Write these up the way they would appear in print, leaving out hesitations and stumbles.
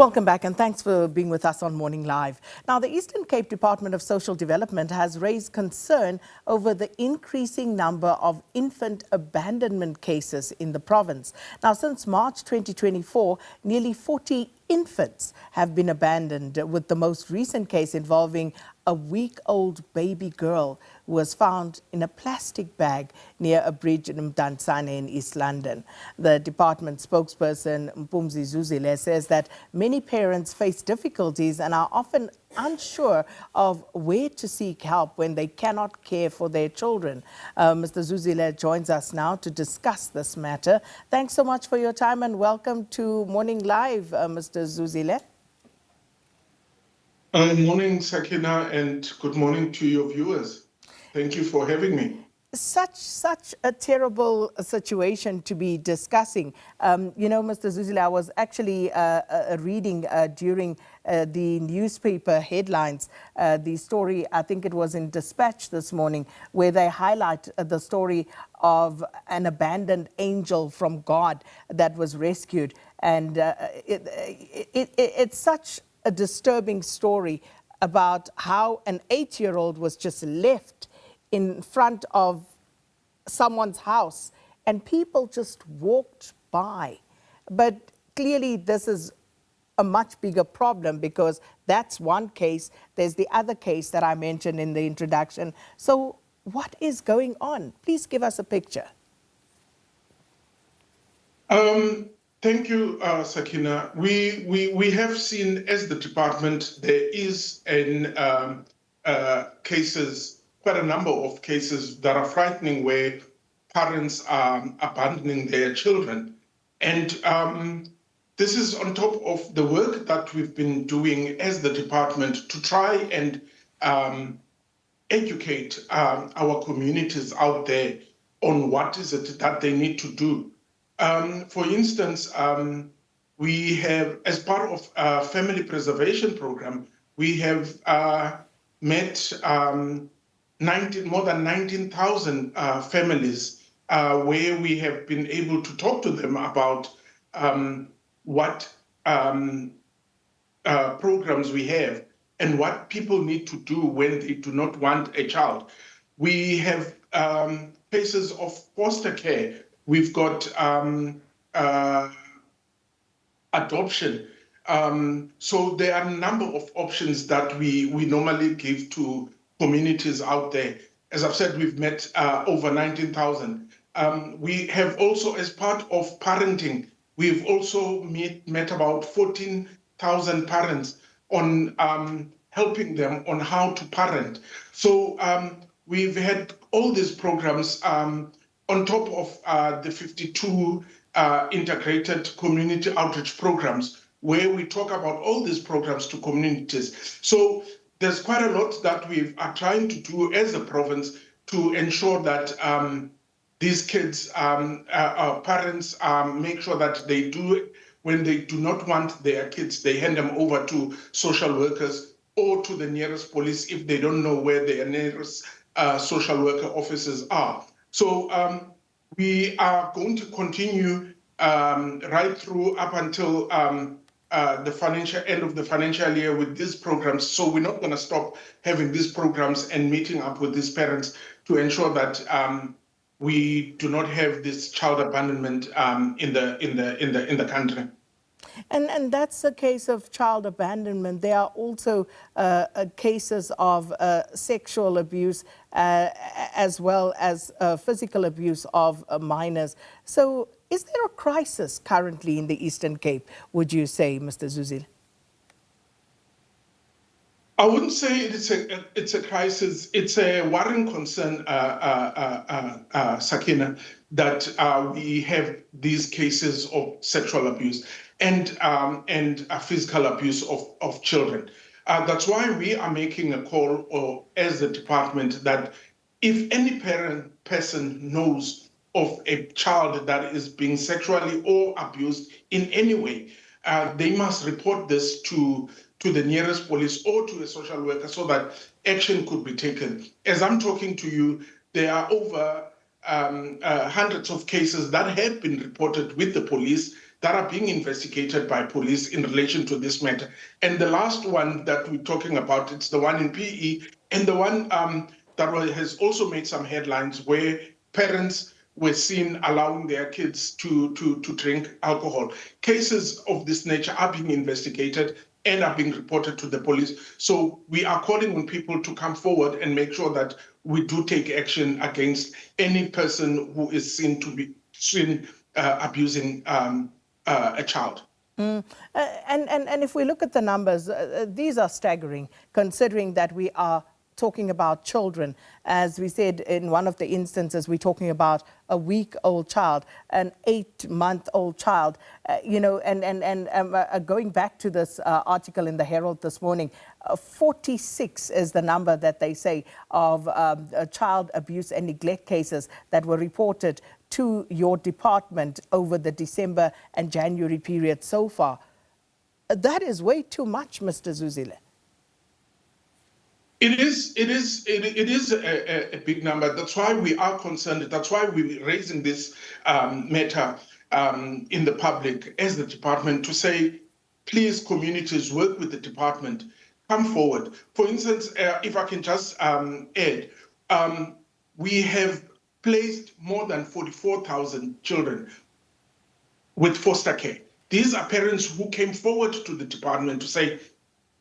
Welcome back and thanks for being with us on Morning Live. Now, the Eastern Cape Department of Social Development has raised concern over the increasing number of infant abandonment cases in the province. Now, since March 2024, nearly 40 infants have been abandoned, with the most recent case involving a week-old baby girl who was found in a plastic bag near a bridge in Mdantsane in East London. The department spokesperson, Mpumzi Zuzile, says that many parents face difficulties and are often unsure of where to seek help when they cannot care for their children. Mr. Zuzile joins us now to discuss this matter. Thanks so much for your time and welcome to Morning Live, Mr. Zuzile. Good morning, Sakina, and good morning to your viewers. Thank you for having me. Such a terrible situation to be discussing. Mr. Zuzile, I was actually reading during the newspaper headlines the story, I think it was in Dispatch this morning, where they highlight the story of an abandoned angel from God that was rescued. And it's such a disturbing story about how an 8-year-old was just left in front of someone's house and people just walked by. But clearly this is a much bigger problem because that's one case. There's the other case that I mentioned in the introduction. So what is going on? Please give us a picture. Thank you, Sakina. We have seen, as the department, there is quite a number of cases that are frightening where parents are abandoning their children. And this is on top of the work that we've been doing as the department to try and educate our communities out there on what is it that they need to do. For instance, we have, as part of our family preservation program, we have met more than 19,000 families where we have been able to talk to them about what programs we have and what people need to do when they do not want a child. We have cases of foster care. We've got adoption. So there are a number of options that we normally give to communities out there. As I've said, we've met over 19,000. We have also, as part of parenting, we've also met about 14,000 parents on helping them on how to parent. So we've had all these programs on top of the 52 integrated community outreach programs where we talk about all these programs to communities. So there's quite a lot that we are trying to do as a province to ensure that these kids, parents make sure that they do, when they do not want their kids, they hand them over to social workers or to the nearest police if they don't know where their nearest social worker offices are. So we are going to continue right through up until the end of the financial year with these programs. So we're not going to stop having these programs and meeting up with these parents to ensure that we do not have this child abandonment in the country. And that's a case of child abandonment. There are also cases of sexual abuse as well as physical abuse of minors. So is there a crisis currently in the Eastern Cape, would you say, Mr. Zuzile? I wouldn't say it's a crisis. It's a worrying concern, Sakina, that we have these cases of sexual abuse and physical abuse of children. That's why we are making a call, as a department, that if any person knows of a child that is being sexually or abused in any way, they must report this to the nearest police or to a social worker so that action could be taken. As I'm talking to you, there are over hundreds of cases that have been reported with the police that are being investigated by police in relation to this matter. And the last one that we're talking about, it's the one in PE, and the one has also made some headlines where parents were seen allowing their kids to drink alcohol. Cases of this nature are being investigated and are being reported to the police. So we are calling on people to come forward and make sure that we do take action against any person who is seen abusing a child. And if we look at the numbers, these are staggering, considering that we are talking about children. As we said in one of the instances, we're talking about a week-old child, an 8-month-old child, going back to this article in the Herald this morning, 46 is the number that they say of child abuse and neglect cases that were reported to your department over the December and January period so far. That is way too much, Mr. Zuzile. It is a big number. That's why we are concerned. That's why we're raising this matter in the public as the department to say, please, communities, work with the department, come forward. For instance, if I can just add, we have placed more than 44,000 children with foster care. These are parents who came forward to the department to say,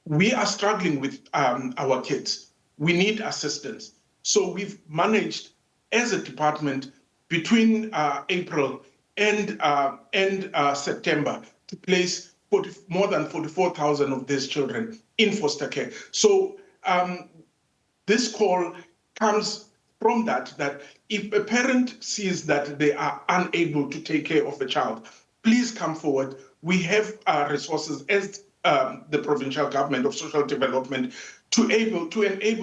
we are struggling with our kids. We need assistance. So we've managed as a department between April and September to place more than 44,000 of these children in foster care. So this call comes from that if a parent sees that they are unable to take care of a child, please come forward. We have resources as the provincial government of social development to enable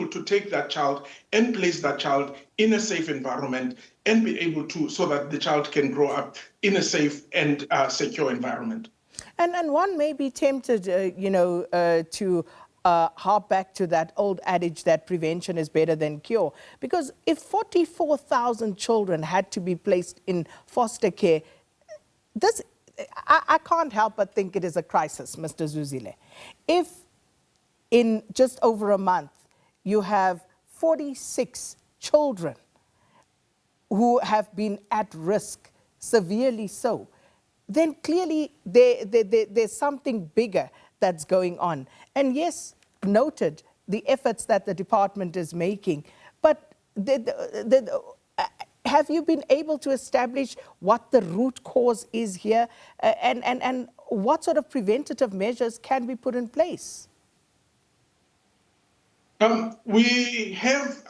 to take that child and place that child in a safe environment and be able to, so that the child can grow up in a safe and secure environment. And one may be tempted, to harp back to that old adage that prevention is better than cure. Because if 44,000 children had to be placed in foster care, I can't help but think it is a crisis, Mr. Zuzile. If in just over a month you have 46 children who have been at risk, severely so, then clearly there's something bigger that's going on. And yes, noted the efforts that the department is making, but have you been able to establish what the root cause is here, and what sort of preventative measures can be put in place? We have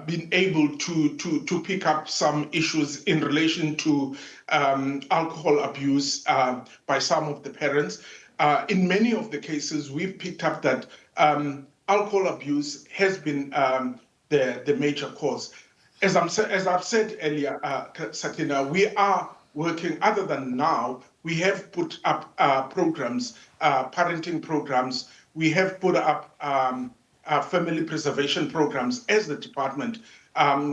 been able to pick up some issues in relation to alcohol abuse by some of the parents. In many of the cases, we've picked up that alcohol abuse has been the major cause. As I've said earlier, Sakina, we are working, other than now, we have put up programs, parenting programs. We have put up family preservation programs as the department.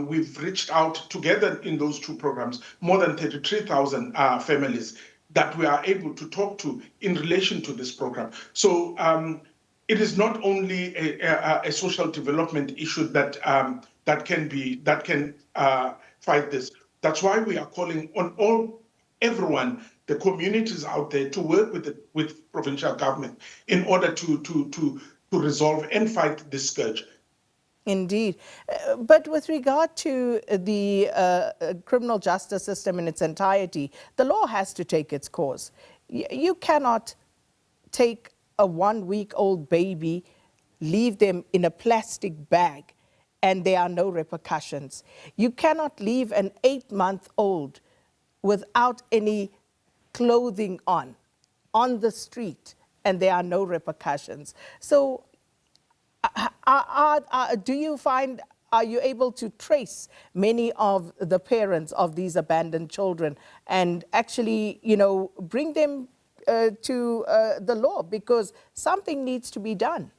We've reached out together in those two programs, more than 33,000 families that we are able to talk to in relation to this program. So it is not only a social development issue that can fight this. That's why we are calling on everyone, the communities out there, to work with provincial government in order to resolve and fight this scourge. Indeed. But with regard to the criminal justice system in its entirety, the law has to take its course. You cannot take a 1-week-old baby, leave them in a plastic bag, and there are no repercussions. You cannot leave an 8-month-old without any clothing on the street, and there are no repercussions. So do you find, are you able to trace many of the parents of these abandoned children and actually, bring them to the law, because something needs to be done?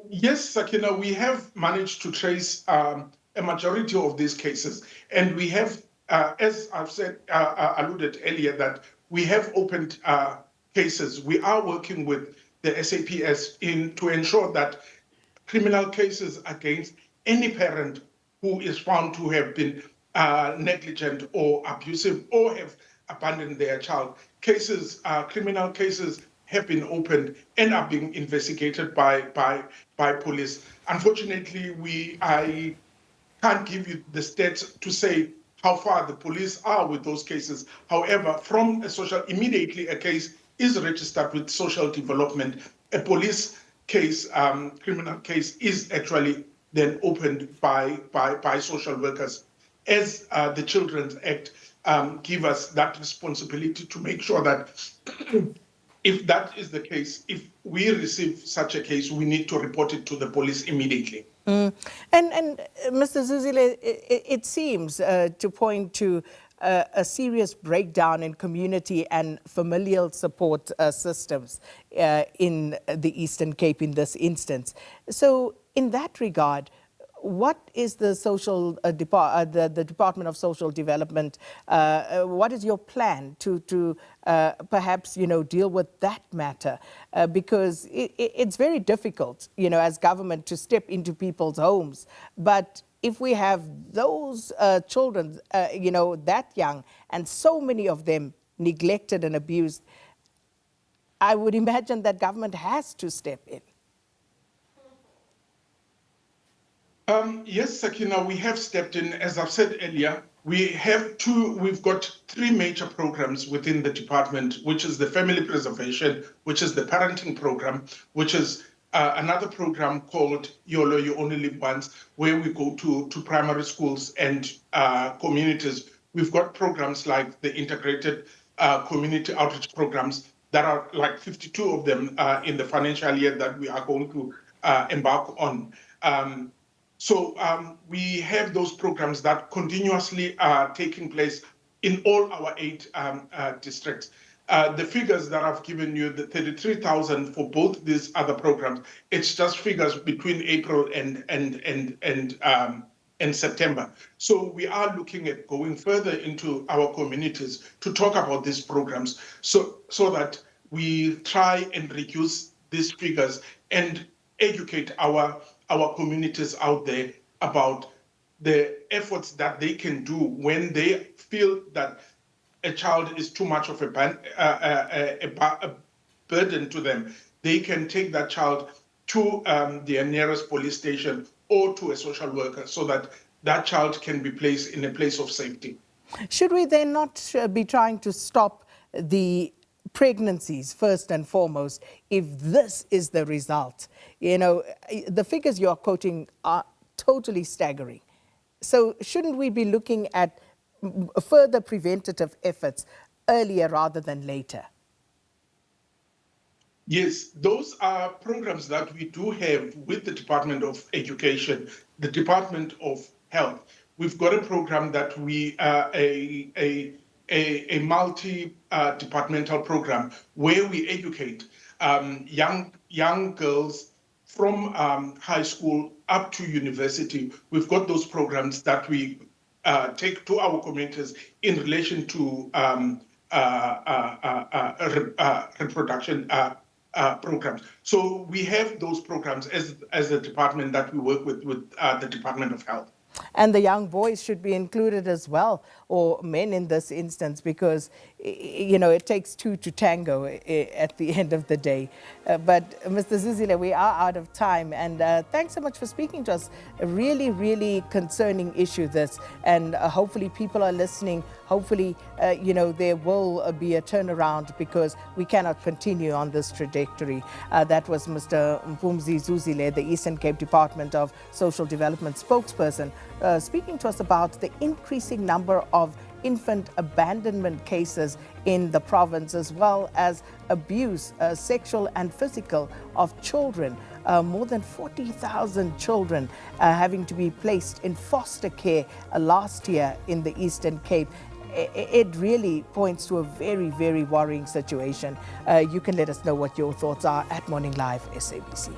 Yes, Sakina, we have managed to trace a majority of these cases, and we have as I've said, alluded earlier, that we have opened cases. We are working with the SAPS to ensure that criminal cases against any parent who is found to have been negligent or abusive or have abandoned their child. Criminal cases have been opened and are being investigated by police. Unfortunately, I can't give you the stats to say how far the police are with those cases. However, immediately a case is registered with social development, a police case, criminal case is actually then opened by social workers. As the Children's Act give us that responsibility to make sure that if that is the case, if we receive such a case, we need to report it to the police immediately. And Mr. Zuzile, it seems to point to a serious breakdown in community and familial support systems in the Eastern Cape in this instance. So in that regard, what is the the Department of Social Development? What is your plan to perhaps deal with that matter? Because it's very difficult, as government to step into people's homes. But if we have those children, that young, and so many of them neglected and abused, I would imagine that government has to step in. Yes, Sakina, we have stepped in. As I've said earlier, we've got three major programs within the department, which is the family preservation, which is the parenting program, which is another program called YOLO, You Only Live Once, where we go to primary schools and communities. We've got programs like the integrated community outreach programs that are like 52 of them in the financial year that we are going to embark on. So we have those programs that continuously are taking place in all our 8 districts. The figures that I've given you, the 33,000 for both these other programs, it's just figures between April and September. So we are looking at going further into our communities to talk about these programs so that we try and reduce these figures and educate our communities out there about the efforts that they can do when they feel that a child is too much of a burden to them. They can take that child to their nearest police station or to a social worker so that that child can be placed in a place of safety. Should we then not be trying to stop the pregnancies first and foremost if this is the result? The figures you're quoting are totally staggering. So shouldn't we be looking at further preventative efforts earlier rather than later? Yes, those are programs that we do have with the Department of Education, the Department of Health. We've got a program that we a multi-departmental program where we educate young girls from high school up to university. We've got those programs that we take to our communities in relation to reproduction programs. So we have those programs as a department that we work with the Department of Health. And the young boys should be included as well, or men in this instance, because, it takes two to tango at the end of the day. But Mr. Zuzile, we are out of time. And thanks so much for speaking to us. A really, really concerning issue, this. And hopefully people are listening. Hopefully, there will be a turnaround because we cannot continue on this trajectory. That was Mr. Mpumzi Zuzile, the Eastern Cape Department of Social Development spokesperson, speaking to us about the increasing number of infant abandonment cases in the province, as well as abuse, sexual and physical, of children. More than 40,000 children having to be placed in foster care last year in the Eastern Cape. It really points to a very, very worrying situation. You can let us know what your thoughts are at Morning Live SABC.